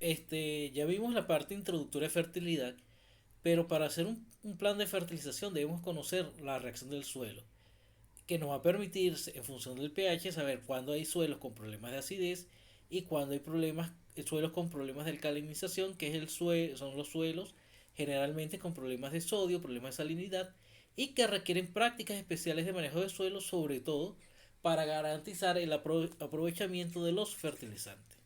Ya vimos la parte introductoria de fertilidad, pero para hacer un plan de fertilización debemos conocer la reacción del suelo, que nos va a permitir, en función del pH, saber cuándo hay suelos con problemas de acidez y cuándo hay suelos con problemas de alcalinización, que es son los suelos generalmente con problemas de sodio, problemas de salinidad y que requieren prácticas especiales de manejo de suelo, sobre todo para garantizar el aprovechamiento de los fertilizantes.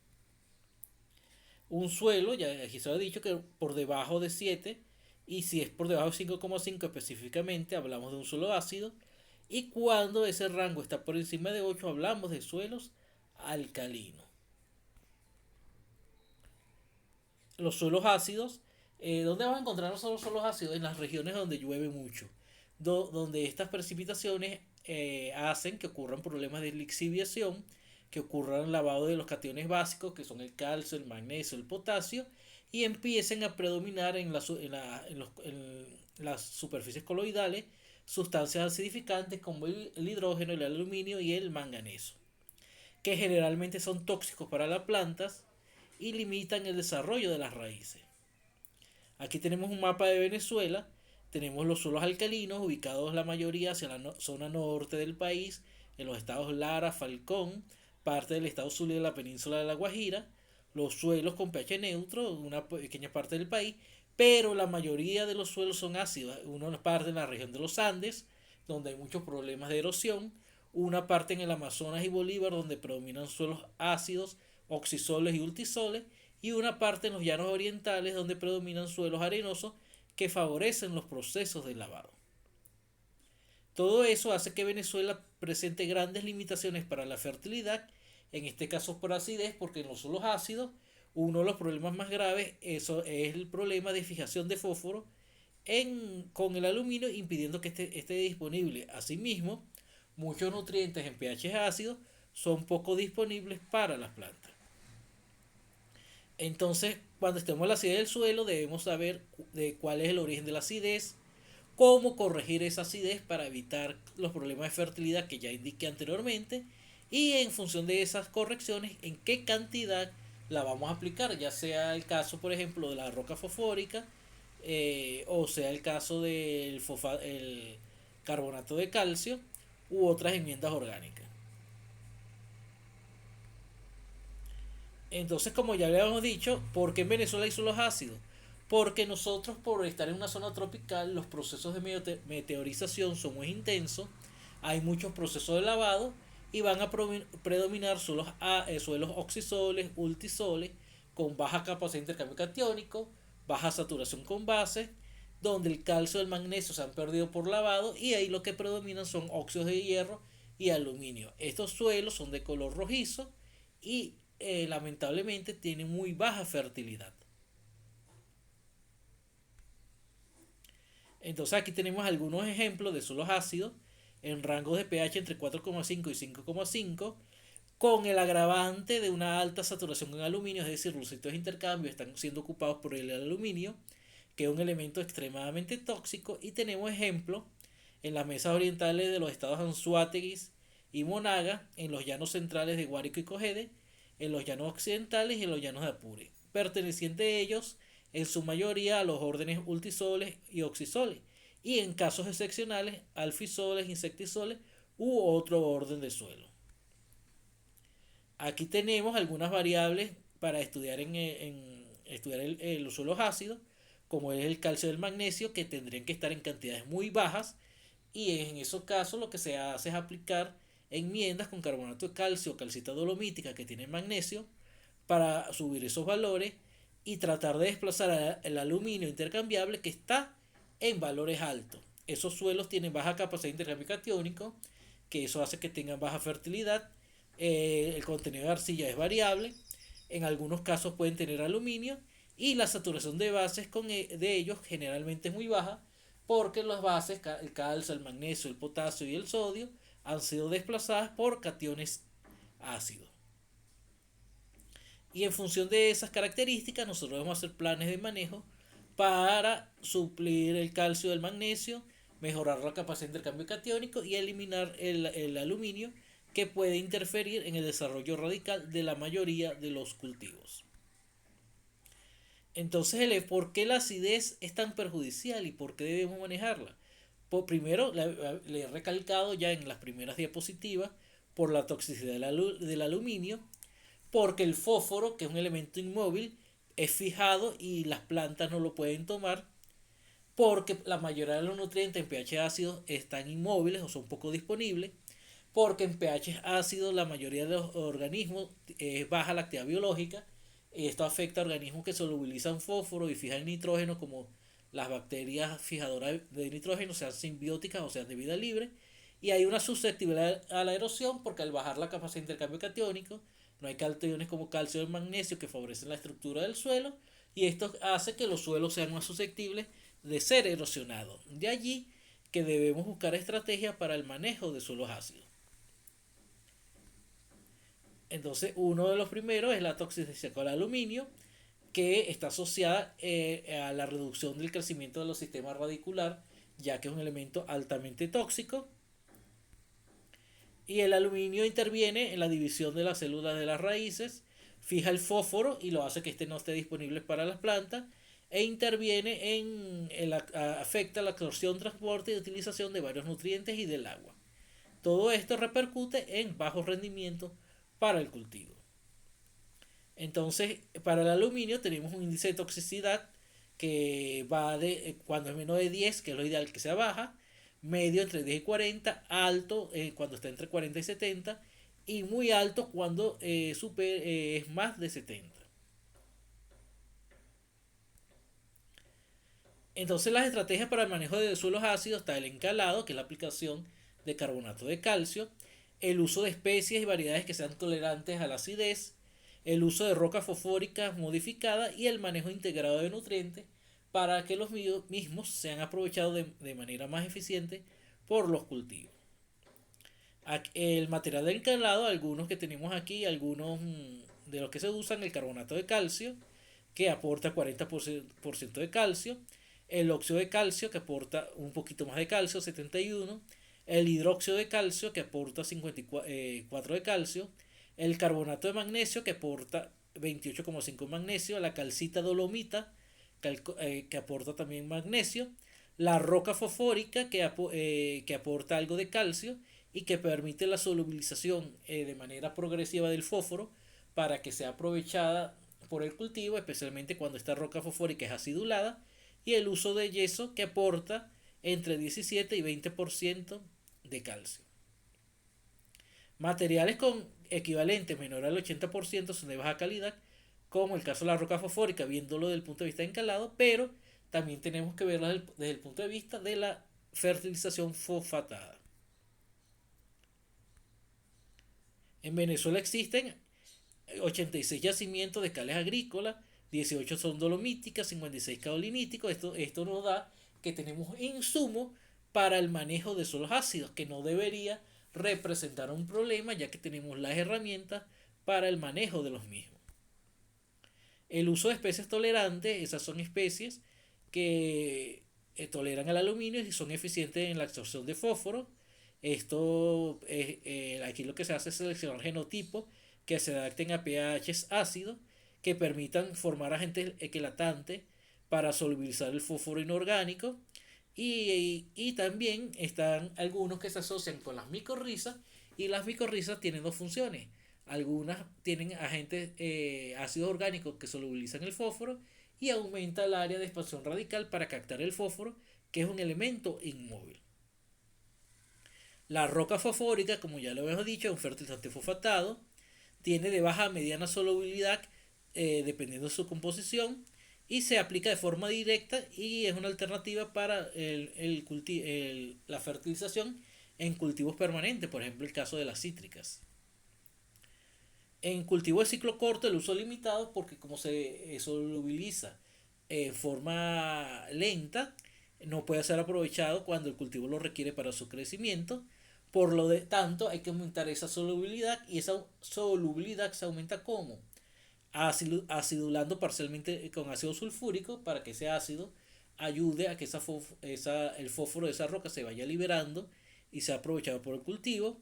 Un suelo, ya aquí se ha dicho que por debajo de 7, y si es por debajo de 5,5 específicamente, hablamos de un suelo ácido, y cuando ese rango está por encima de 8 hablamos de suelos alcalinos. Los suelos ácidos, ¿dónde vas a encontrar los suelos ácidos? En las regiones donde llueve mucho, donde estas precipitaciones hacen que ocurran problemas de lixiviación, que ocurran lavado de los cationes básicos, que son el calcio, el magnesio, el potasio, y empiecen a predominar en las superficies coloidales sustancias acidificantes como el hidrógeno, el aluminio y el manganeso, que generalmente son tóxicos para las plantas y limitan el desarrollo de las raíces. Aquí tenemos un mapa de Venezuela, tenemos los suelos alcalinos ubicados la mayoría hacia la zona norte del país, en los estados Lara, Falcón, parte del estado Zulia de la península de La Guajira, los suelos con pH neutro, una pequeña parte del país, pero la mayoría de los suelos son ácidos, una parte en la región de los Andes, donde hay muchos problemas de erosión, una parte en el Amazonas y Bolívar, donde predominan suelos ácidos, oxisoles y ultisoles, y una parte en los llanos orientales, donde predominan suelos arenosos que favorecen los procesos de lavado. Todo eso hace que Venezuela presente grandes limitaciones para la fertilidad, en este caso por acidez, porque en los suelos ácidos uno de los problemas más graves eso es el problema de fijación de fósforo con el aluminio, impidiendo que esté disponible. Asimismo, muchos nutrientes en pH ácidos son poco disponibles para las plantas. Entonces, cuando estemos en la acidez del suelo, debemos saber de cuál es el origen de la acidez, cómo corregir esa acidez para evitar los problemas de fertilidad que ya indiqué anteriormente, y en función de esas correcciones, en qué cantidad la vamos a aplicar, ya sea el caso, por ejemplo, de la roca fosfórica, o sea el caso del el carbonato de calcio u otras enmiendas orgánicas. Entonces, como ya habíamos dicho, ¿por qué en Venezuela hay suelos ácidos? Porque nosotros, por estar en una zona tropical, los procesos de meteorización son muy intensos, hay muchos procesos de lavado y van a predominar suelos oxisoles, ultisoles, con baja capacidad de intercambio catiónico, baja saturación con bases, donde el calcio y el magnesio se han perdido por lavado, y ahí lo que predominan son óxidos de hierro y aluminio. Estos suelos son de color rojizo y lamentablemente tienen muy baja fertilidad. Entonces aquí tenemos algunos ejemplos de suelos ácidos en rangos de pH entre 4,5 y 5,5, con el agravante de una alta saturación en aluminio, es decir, los sitios de intercambio están siendo ocupados por el aluminio, que es un elemento extremadamente tóxico, y tenemos ejemplos en las mesas orientales de los estados Anzoáteguis y Monaga, en los llanos centrales de Guárico y Cogede, en los llanos occidentales y en los llanos de Apure, pertenecientes ellos en su mayoría a los órdenes ultisoles y oxisoles, y en casos excepcionales alfisoles, insectisoles u otro orden de suelo. Aquí tenemos algunas variables para estudiar estudiar los suelos ácidos, como es el calcio y el magnesio, que tendrían que estar en cantidades muy bajas, y en esos casos lo que se hace es aplicar enmiendas con carbonato de calcio o calcita dolomítica que tiene magnesio para subir esos valores y tratar de desplazar el aluminio intercambiable que está en valores altos. Esos suelos tienen baja capacidad de intercambio catiónico, que eso hace que tengan baja fertilidad. El contenido de arcilla es variable, en algunos casos pueden tener aluminio, y la saturación de bases de ellos generalmente es muy baja, porque las bases, el calcio, el magnesio, el potasio y el sodio, han sido desplazadas por cationes ácidos. Y en función de esas características, nosotros vamos a hacer planes de manejo para suplir el calcio del magnesio, mejorar la capacidad de intercambio catiónico y eliminar el aluminio, que puede interferir en el desarrollo radical de la mayoría de los cultivos. Entonces, ¿por qué la acidez es tan perjudicial y por qué debemos manejarla? Primero, le he recalcado ya en las primeras diapositivas por la toxicidad del aluminio, porque el fósforo, que es un elemento inmóvil, es fijado y las plantas no lo pueden tomar, porque la mayoría de los nutrientes en pH ácido están inmóviles o son poco disponibles, porque en pH ácido la mayoría de los organismos es baja la actividad biológica. Esto afecta a organismos que solubilizan fósforo y fijan nitrógeno, como las bacterias fijadoras de nitrógeno, sean simbióticas o sean de vida libre. Y hay una susceptibilidad a la erosión porque al bajar la capacidad de intercambio catiónico, no hay cationes como calcio y magnesio que favorecen la estructura del suelo, y esto hace que los suelos sean más susceptibles de ser erosionados. De allí que debemos buscar estrategias para el manejo de suelos ácidos. Entonces, uno de los primeros es la toxicidad con el aluminio, que está asociada a la reducción del crecimiento de los sistemas radicular, ya que es un elemento altamente tóxico. Y el aluminio interviene en la división de las células de las raíces, fija el fósforo y lo hace que este no esté disponible para las plantas, e interviene afecta la absorción, transporte y utilización de varios nutrientes y del agua. Todo esto repercute en bajos rendimientos para el cultivo. Entonces, para el aluminio tenemos un índice de toxicidad que va de cuando es menos de 10, que es lo ideal que sea baja, medio entre 10 y 40, alto cuando está entre 40 y 70, y muy alto cuando es más de 70. Entonces, las estrategias para el manejo de suelos ácidos está el encalado, que es la aplicación de carbonato de calcio, el uso de especies y variedades que sean tolerantes a la acidez, el uso de rocas fosfóricas modificadas y el manejo integrado de nutrientes para que los mismos sean aprovechados de manera más eficiente por los cultivos. El material de encalado, algunos que tenemos aquí, algunos de los que se usan, el carbonato de calcio, que aporta 40% de calcio, el óxido de calcio, que aporta un poquito más de calcio, 71, el hidróxido de calcio, que aporta 54 de calcio, el carbonato de magnesio, que aporta 28,5 de magnesio, la calcita dolomita, que aporta también magnesio, la roca fosfórica, que aporta algo de calcio y que permite la solubilización de manera progresiva del fósforo para que sea aprovechada por el cultivo, especialmente cuando esta roca fosfórica es acidulada, y el uso de yeso, que aporta entre 17 y 20% de calcio. Materiales con equivalentes menor al 80% son de baja calidad, como el caso de la roca fosfórica, viéndolo desde el punto de vista de encalado, pero también tenemos que verlo desde el punto de vista de la fertilización fosfatada. En Venezuela existen 86 yacimientos de cales agrícolas, 18 son dolomíticas, 56 caoliníticos. Esto nos da que tenemos insumos para el manejo de suelos ácidos, que no debería representar un problema, ya que tenemos las herramientas para el manejo de los mismos. El uso de especies tolerantes, esas son especies que toleran el aluminio y son eficientes en la absorción de fósforo. Esto aquí lo que se hace es seleccionar genotipos que se adapten a pH ácidos, que permitan formar agentes equilatantes para solubilizar el fósforo inorgánico. Y también están algunos que se asocian con las micorrizas, y las micorrizas tienen dos funciones. Algunas tienen agentes ácidos orgánicos que solubilizan el fósforo y aumenta el área de expansión radical para captar el fósforo, que es un elemento inmóvil. La roca fosfórica, como ya lo hemos dicho, es un fertilizante fosfatado, tiene de baja a mediana solubilidad dependiendo de su composición, y se aplica de forma directa y es una alternativa para la fertilización en cultivos permanentes, por ejemplo el caso de las cítricas. En cultivo de ciclo corto el uso limitado porque como se solubiliza en forma lenta, no puede ser aprovechado cuando el cultivo lo requiere para su crecimiento. Por lo de tanto hay que aumentar esa solubilidad, y esa solubilidad se aumenta como acidulando parcialmente con ácido sulfúrico para que ese ácido ayude a que el fósforo de esa roca se vaya liberando y sea aprovechado por el cultivo,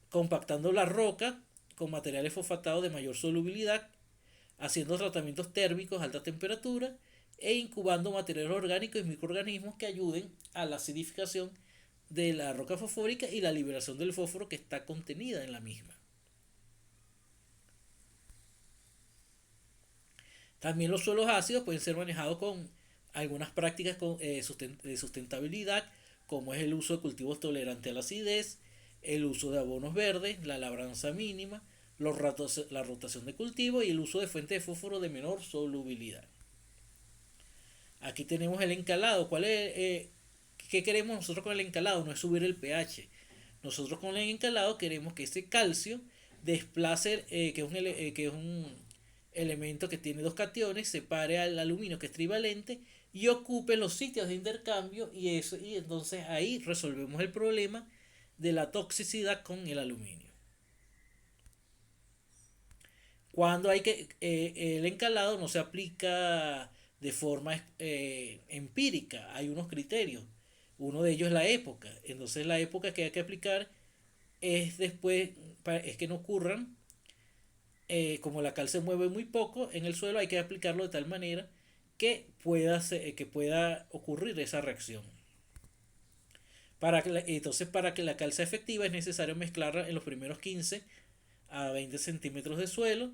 compactando la roca con materiales fosfatados de mayor solubilidad, haciendo tratamientos térmicos a alta temperatura e incubando materiales orgánicos y microorganismos que ayuden a la acidificación de la roca fosfórica y la liberación del fósforo que está contenida en la misma. También los suelos ácidos pueden ser manejados con algunas prácticas de sustentabilidad, como es el uso de cultivos tolerantes a la acidez, el uso de abonos verdes, la labranza mínima, la rotación de cultivo y el uso de fuentes de fósforo de menor solubilidad. Aquí tenemos el encalado. ¿Qué queremos nosotros con el encalado? No es subir el pH. Nosotros con el encalado queremos que ese calcio desplace, que es un elemento que tiene dos cationes, separe al aluminio que es trivalente y ocupe los sitios de intercambio y entonces ahí resolvemos el problema de la toxicidad con el aluminio. Cuando el encalado no se aplica de forma empírica, hay unos criterios. Uno de ellos es la época. Entonces la época que hay que aplicar es después, es que no ocurran, como la cal se mueve muy poco en el suelo, hay que aplicarlo de tal manera que pueda ocurrir esa reacción. Entonces, para que la cal sea efectiva es necesario mezclarla en los primeros 15 a 20 centímetros de suelo,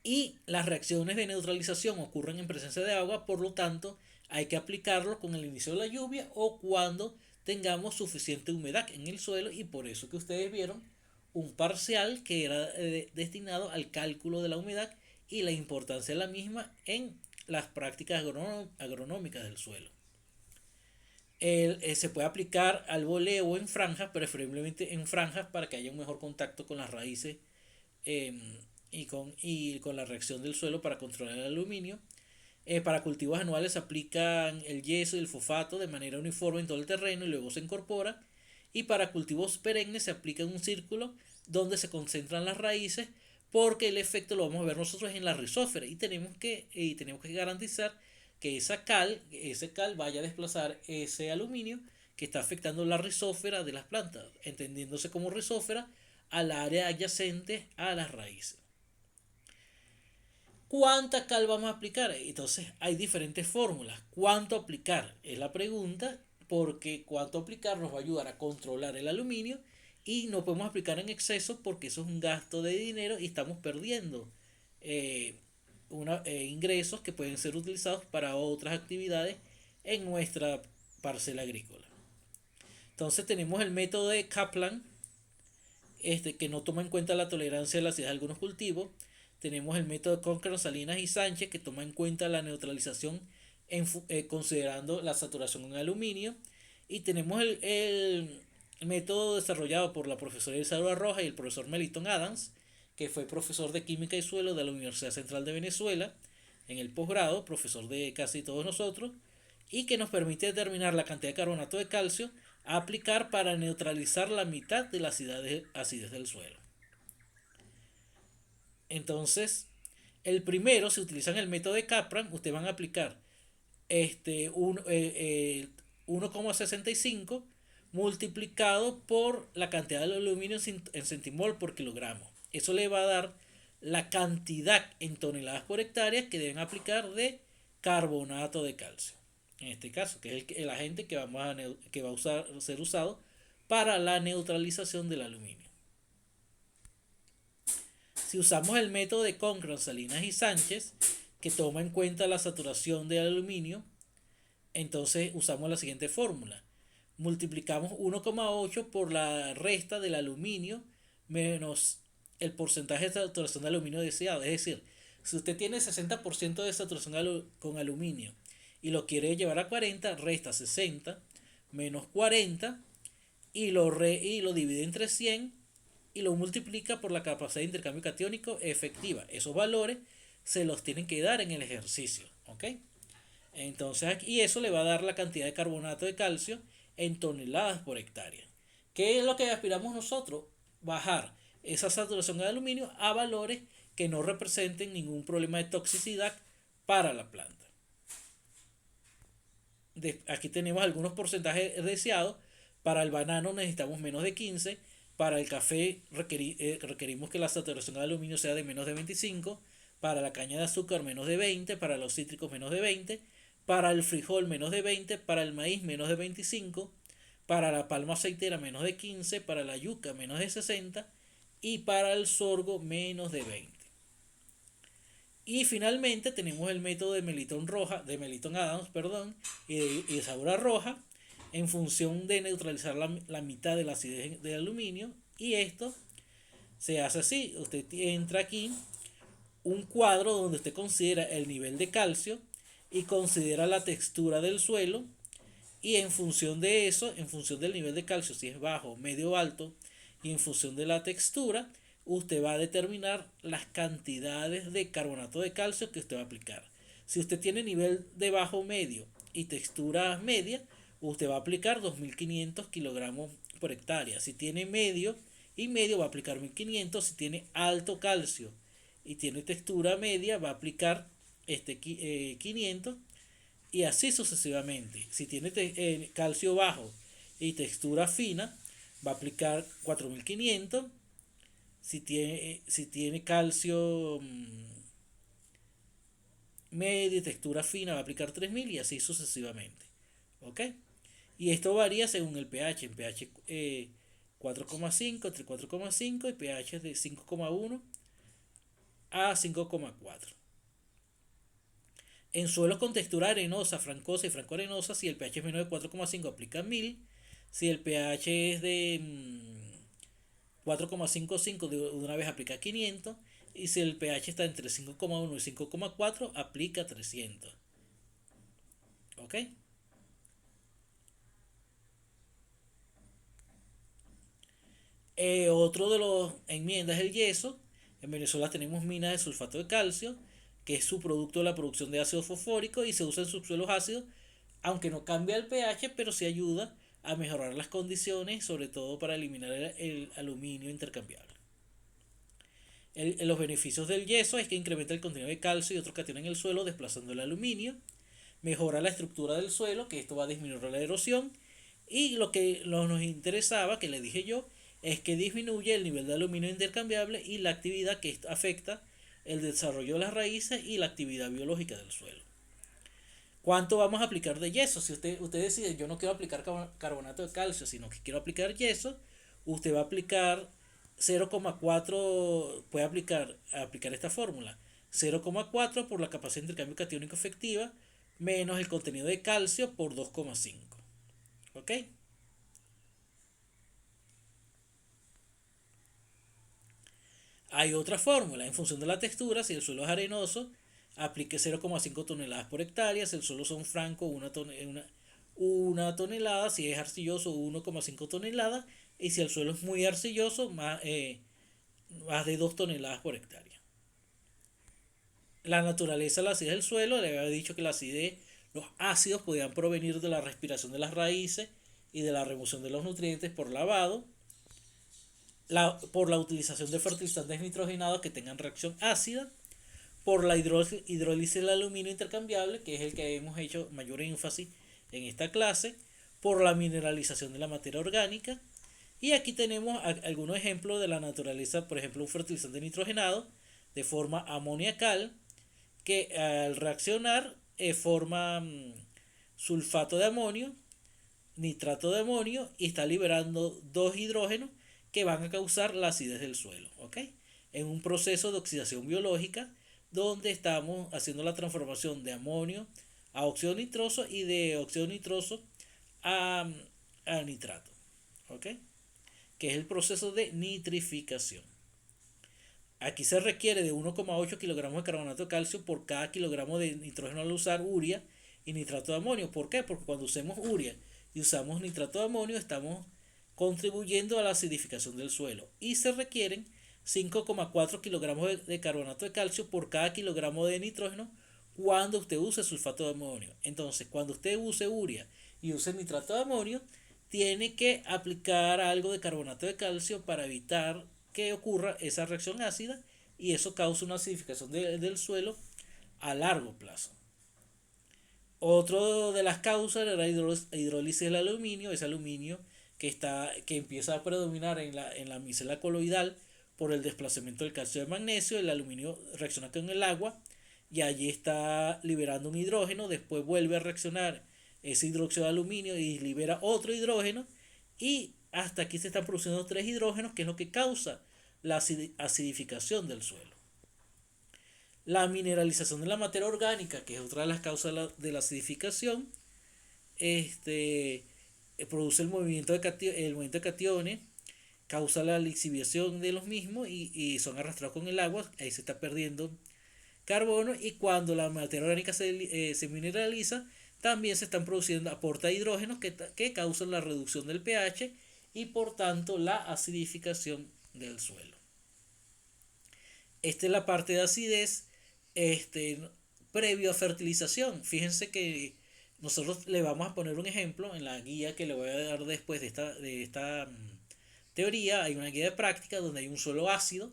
y las reacciones de neutralización ocurren en presencia de agua, por lo tanto hay que aplicarlo con el inicio de la lluvia o cuando tengamos suficiente humedad en el suelo, y por eso que ustedes vieron un parcial que era destinado al cálculo de la humedad y la importancia de la misma en las prácticas agronómicas del suelo. Se puede aplicar al voleo o en franjas, preferiblemente en franjas para que haya un mejor contacto con las raíces eh, y con la reacción del suelo para controlar el aluminio. Para cultivos anuales se aplican el yeso y el fosfato de manera uniforme en todo el terreno y luego se incorpora. Y para cultivos perennes se aplica en un círculo donde se concentran las raíces, porque el efecto lo vamos a ver nosotros en la rizósfera y tenemos que garantizar que ese cal vaya a desplazar ese aluminio que está afectando la rizósfera de las plantas, entendiéndose como rizósfera al área adyacente a las raíces. ¿Cuánta cal vamos a aplicar? Entonces hay diferentes fórmulas. ¿Cuánto aplicar? Es la pregunta, porque cuánto aplicar nos va a ayudar a controlar el aluminio, y no podemos aplicar en exceso porque eso es un gasto de dinero y estamos perdiendo eh, ingresos que pueden ser utilizados para otras actividades en nuestra parcela agrícola. Entonces tenemos el método de Kaplan, que no toma en cuenta la tolerancia a la acidez de algunos cultivos. Tenemos el método de Cochran, Salinas y Sánchez, que toma en cuenta la neutralización considerando la saturación en aluminio. Y tenemos el método desarrollado por la profesora Isaura Roja y el profesor Meliton Adams, que fue profesor de Química y Suelo de la Universidad Central de Venezuela en el posgrado, profesor de casi todos nosotros, y que nos permite determinar la cantidad de carbonato de calcio a aplicar para neutralizar la mitad de la acidez del suelo. Entonces, el primero, si utilizan el método de Kaplan, ustedes van a aplicar 1,65 multiplicado por la cantidad de aluminio en centimol por kilogramo. Eso le va a dar la cantidad en toneladas por hectárea que deben aplicar de carbonato de calcio. En este caso, que es el agente que va a ser usado para la neutralización del aluminio. Si usamos el método de Cochran, Salinas y Sánchez, que toma en cuenta la saturación del aluminio, entonces usamos la siguiente fórmula. Multiplicamos 1,8 por la resta del aluminio menos el porcentaje de saturación de aluminio deseado. Es decir, si usted tiene 60% de saturación con aluminio y lo quiere llevar a 40, resta 60 menos 40 y lo divide entre 100 y lo multiplica por la capacidad de intercambio catiónico efectiva. Esos valores se los tienen que dar en el ejercicio, ¿ok? Entonces, y eso le va a dar la cantidad de carbonato de calcio en toneladas por hectárea. ¿Qué es lo que aspiramos nosotros? Bajar esa saturación de aluminio a valores que no representen ningún problema de toxicidad para la planta. Aquí tenemos algunos porcentajes deseados. Para el banano necesitamos menos de 15, Para el café requerimos que la saturación de aluminio sea de menos de 25, para la caña de azúcar menos de 20, para los cítricos menos de 20, para el frijol menos de 20, para el maíz menos de 25, para la palma aceitera menos de 15, para la yuca menos de 60 y para el sorgo menos de 20. Y finalmente tenemos el método de Melitón Adams, perdón, y de Sabura Roja, en función de neutralizar la mitad de la acidez del aluminio. Y esto se hace así: usted entra aquí un cuadro donde usted considera el nivel de calcio y considera la textura del suelo, y en función de eso, en función del nivel de calcio, si es bajo, medio o alto, y en función de la textura, usted va a determinar las cantidades de carbonato de calcio que usted va a aplicar. Si usted tiene nivel de bajo, medio y textura media, usted va a aplicar 2500 kilogramos por hectárea. Si tiene medio y medio, va a aplicar 1500. Si tiene alto calcio y tiene textura media, va a aplicar 500, y así sucesivamente. Si tiene calcio bajo y textura fina, va a aplicar 4500. Si tiene calcio medio y textura fina, va a aplicar 3000, y así sucesivamente. ¿Ok? Y esto varía según el pH. En pH 4,5, entre 4,5 y pH de 5,1 a 5,4. En suelos con textura arenosa, francosa y francoarenosa, si el pH es menor de 4,5, aplica 1000. Si el pH es de 4,55, de una vez aplica 500. Y si el pH está entre 5,1 y 5,4, aplica 300. ¿Ok? Otro de los enmiendas es el yeso. En Venezuela tenemos minas de sulfato de calcio, que es su producto de la producción de ácido fosfórico, y se usa en subsuelos ácidos, aunque no cambia el pH, pero sí ayuda a mejorar las condiciones, sobre todo para eliminar el aluminio intercambiable. Los beneficios del yeso es que incrementa el contenido de calcio y otros cationes en el suelo, desplazando el aluminio, mejora la estructura del suelo, que esto va a disminuir la erosión, y lo que nos interesaba, que le dije yo, es que disminuye el nivel de aluminio intercambiable y la actividad que esto afecta el desarrollo de las raíces y la actividad biológica del suelo. ¿Cuánto vamos a aplicar de yeso? Si usted decide, yo no quiero aplicar carbonato de calcio, sino que quiero aplicar yeso, usted va a aplicar 0,4, puede aplicar esta fórmula: 0,4 por la capacidad de intercambio catiónico efectiva menos el contenido de calcio por 2,5. ¿Ok? Hay otra fórmula: en función de la textura, si el suelo es arenoso, aplique 0,5 toneladas por hectárea; si el suelo son franco, una tonelada; si es arcilloso, 1,5 toneladas; y si el suelo es muy arcilloso, más de 2 toneladas por hectárea. La naturaleza de la acidez del suelo, le había dicho que los ácidos podían provenir de la respiración de las raíces y de la remoción de los nutrientes por lavado, por la utilización de fertilizantes nitrogenados que tengan reacción ácida, por la hidrólisis del aluminio intercambiable, que es el que hemos hecho mayor énfasis en esta clase, por la mineralización de la materia orgánica. Y aquí tenemos algunos ejemplos de la naturaleza. Por ejemplo, un fertilizante nitrogenado de forma amoniacal, que al reaccionar forma sulfato de amonio, nitrato de amonio, y está liberando dos hidrógenos que van a causar la acidez del suelo. ¿Ok? En un proceso de oxidación biológica, donde estamos haciendo la transformación de amonio a óxido nitroso y de óxido nitroso a, a nitrato. ¿Ok? Que es el proceso de nitrificación. Aquí se requiere de 1,8 kilogramos de carbonato de calcio por cada kilogramo de nitrógeno al usar urea y nitrato de amonio. ¿Por qué? Porque cuando usemos urea y usamos nitrato de amonio, estamos contribuyendo a la acidificación del suelo. Y se requieren 5,4 kilogramos de carbonato de calcio por cada kilogramo de nitrógeno cuando usted use sulfato de amonio. Entonces, cuando usted use urea y use nitrato de amonio, tiene que aplicar algo de carbonato de calcio para evitar que ocurra esa reacción ácida, y eso causa una acidificación del suelo a largo plazo. Otro de las causas era la hidrólisis del aluminio, ese aluminio que empieza a predominar en la micela coloidal por el desplazamiento del calcio y del magnesio. El aluminio reacciona con el agua y allí está liberando un hidrógeno, después vuelve a reaccionar ese hidróxido de aluminio y libera otro hidrógeno, y hasta aquí se están produciendo tres hidrógenos, que es lo que causa la acidificación del suelo. La mineralización de la materia orgánica, que es otra de las causas de la acidificación, este, produce el movimiento de cationes, causa la lixiviación de los mismos y son arrastrados con el agua, ahí se está perdiendo carbono, y cuando la materia orgánica se mineraliza, también se están produciendo aporta hidrógenos que causan la reducción del pH y por tanto la acidificación del suelo. Esta es la parte de acidez este, previo a fertilización. Fíjense que nosotros le vamos a poner un ejemplo en la guía que le voy a dar después de esta teoría. Hay una guía de práctica donde hay un suelo ácido,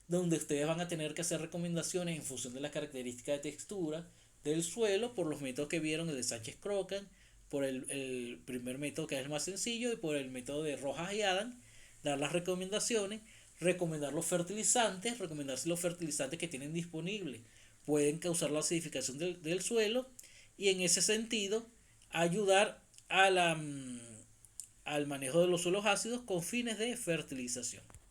donde ustedes van a tener que hacer recomendaciones en función de las características de textura del suelo por los métodos que vieron, el de Sánchez-Crocan, por el primer método, que es el más sencillo, y por el método de Rojas y Adam, dar las recomendaciones, recomendar los fertilizantes, recomendarse los fertilizantes que tienen disponibles pueden causar la acidificación del suelo, y en ese sentido ayudar a al manejo de los suelos ácidos con fines de fertilización.